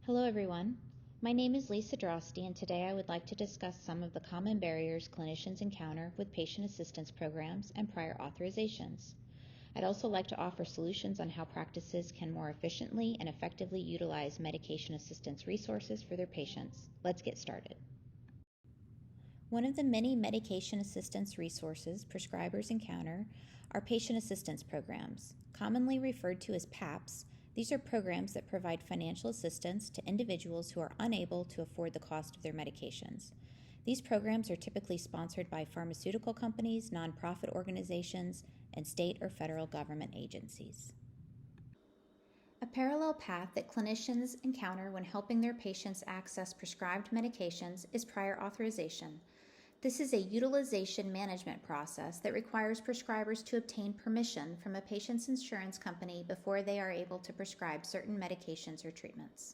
Hello everyone, my name is Lesa Droste and today I would like to discuss some of the common barriers clinicians encounter with patient assistance programs and prior authorizations. I'd also like to offer solutions on how practices can more efficiently and effectively utilize medication assistance resources for their patients. Let's get started. One of the many medication assistance resources prescribers encounter are patient assistance programs, commonly referred to as PAPs. These are programs that provide financial assistance to individuals who are unable to afford the cost of their medications. These programs are typically sponsored by pharmaceutical companies, nonprofit organizations, and state or federal government agencies. A parallel path that clinicians encounter when helping their patients access prescribed medications is prior authorization. This is a utilization management process that requires prescribers to obtain permission from a patient's insurance company before they are able to prescribe certain medications or treatments.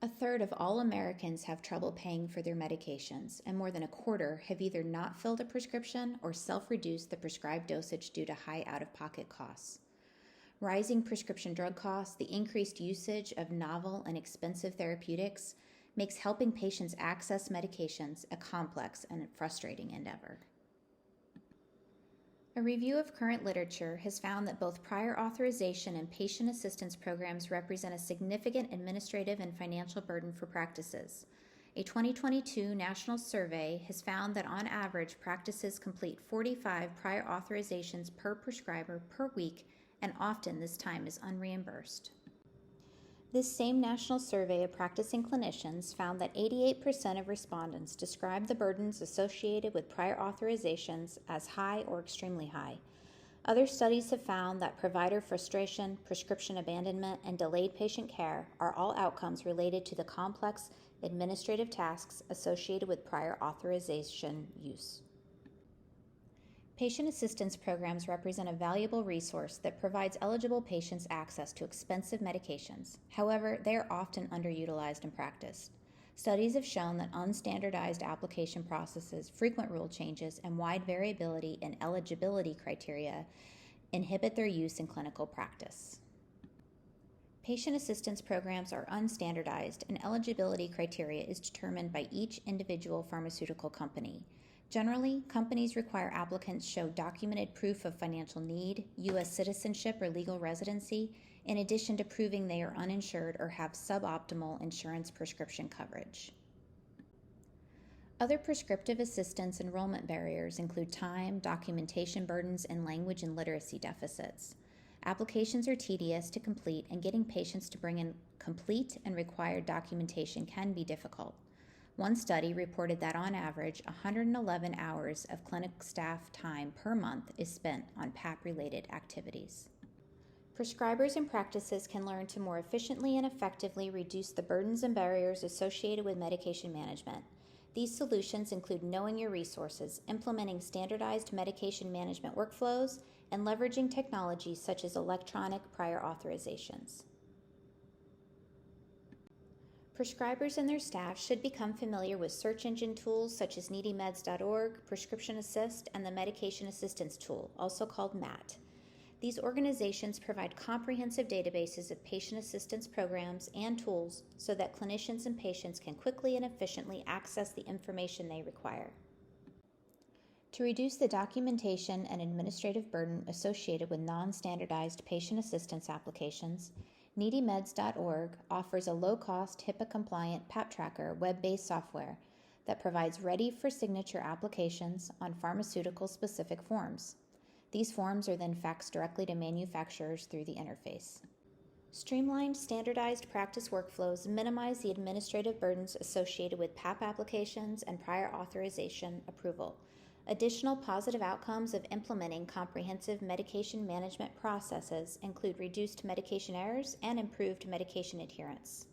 A third of all Americans have trouble paying for their medications, and more than a quarter have either not filled a prescription or self-reduced the prescribed dosage due to high out-of-pocket costs. Rising prescription drug costs, the increased usage of novel and expensive therapeutics, makes helping patients access medications a complex and frustrating endeavor. A review of current literature has found that both prior authorization and patient assistance programs represent a significant administrative and financial burden for practices. A 2022 national survey has found that on average, practices complete 45 prior authorizations per prescriber per week, and often this time is unreimbursed. This same national survey of practicing clinicians found that 88% of respondents described the burdens associated with prior authorizations as high or extremely high. Other studies have found that provider frustration, prescription abandonment, and delayed patient care are all outcomes related to the complex administrative tasks associated with prior authorization use. Patient assistance programs represent a valuable resource that provides eligible patients access to expensive medications. However, they are often underutilized in practice. Studies have shown that unstandardized application processes, frequent rule changes, and wide variability in eligibility criteria inhibit their use in clinical practice. Patient assistance programs are unstandardized, and eligibility criteria is determined by each individual pharmaceutical company. Generally, companies require applicants show documented proof of financial need, U.S. citizenship or legal residency, in addition to proving they are uninsured or have suboptimal insurance prescription coverage. Other prescriptive assistance enrollment barriers include time, documentation burdens, and language and literacy deficits. Applications are tedious to complete, and getting patients to bring in complete and required documentation can be difficult. One study reported that on average, 111 hours of clinic staff time per month is spent on PAP-related activities. Prescribers and practices can learn to more efficiently and effectively reduce the burdens and barriers associated with medication management. These solutions include knowing your resources, implementing standardized medication management workflows, and leveraging technologies such as electronic prior authorizations. Prescribers and their staff should become familiar with search engine tools such as needymeds.org, Prescription Assist, and the Medication Assistance Tool, also called MAT. These organizations provide comprehensive databases of patient assistance programs and tools so that clinicians and patients can quickly and efficiently access the information they require. To reduce the documentation and administrative burden associated with non-standardized patient assistance applications, needymeds.org offers a low-cost, HIPAA-compliant PAP tracker web-based software that provides ready-for-signature applications on pharmaceutical-specific forms. These forms are then faxed directly to manufacturers through the interface. Streamlined, standardized practice workflows minimize the administrative burdens associated with PAP applications and prior authorization approval. Additional positive outcomes of implementing comprehensive medication management processes include reduced medication errors and improved medication adherence.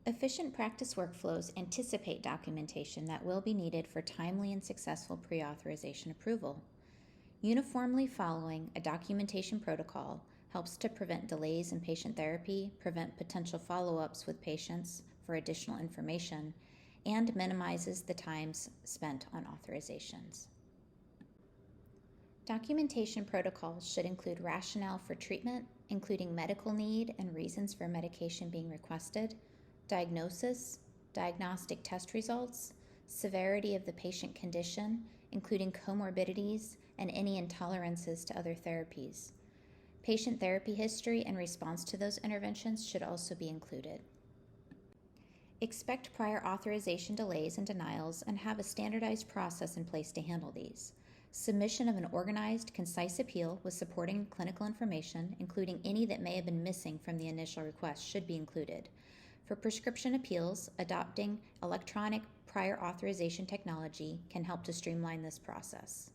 Efficient practice workflows anticipate documentation that will be needed for timely and successful pre-authorization approval. Uniformly following a documentation protocol helps to prevent delays in patient therapy, prevent potential follow-ups with patients for additional information, and minimizes the times spent on authorizations. Documentation protocols should include rationale for treatment, including medical need and reasons for medication being requested, diagnosis, diagnostic test results, severity of the patient condition, including comorbidities and any intolerances to other therapies. Patient therapy history and response to those interventions should also be included. Expect prior authorization delays and denials and have a standardized process in place to handle these. Submission of an organized, concise appeal with supporting clinical information, including any that may have been missing from the initial request, should be included. For prescription appeals, adopting electronic prior authorization technology can help to streamline this process.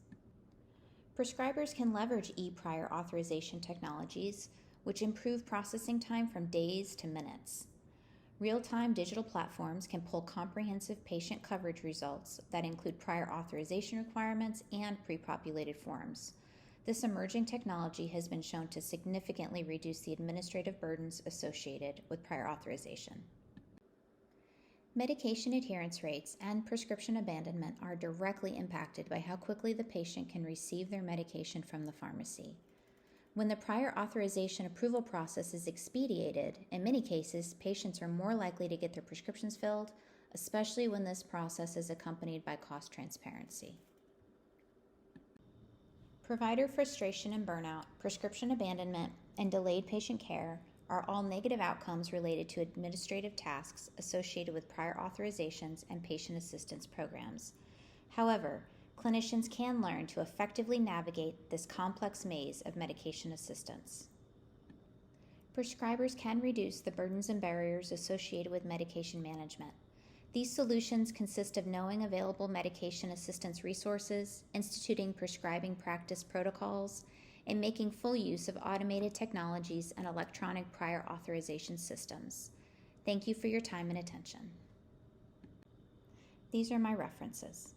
Prescribers can leverage e-prior authorization technologies, which improve processing time from days to minutes. Real-time digital platforms can pull comprehensive patient coverage results that include prior authorization requirements and pre-populated forms. This emerging technology has been shown to significantly reduce the administrative burdens associated with prior authorization. Medication adherence rates and prescription abandonment are directly impacted by how quickly the patient can receive their medication from the pharmacy. When the prior authorization approval process is expedited, in many cases, patients are more likely to get their prescriptions filled, especially when this process is accompanied by cost transparency. Provider frustration and burnout, prescription abandonment, and delayed patient care are all negative outcomes related to administrative tasks associated with prior authorizations and patient assistance programs. However, clinicians can learn to effectively navigate this complex maze of medication assistance. Prescribers can reduce the burdens and barriers associated with medication management. These solutions consist of knowing available medication assistance resources, instituting prescribing practice protocols, and making full use of automated technologies and electronic prior authorization systems. Thank you for your time and attention. These are my references.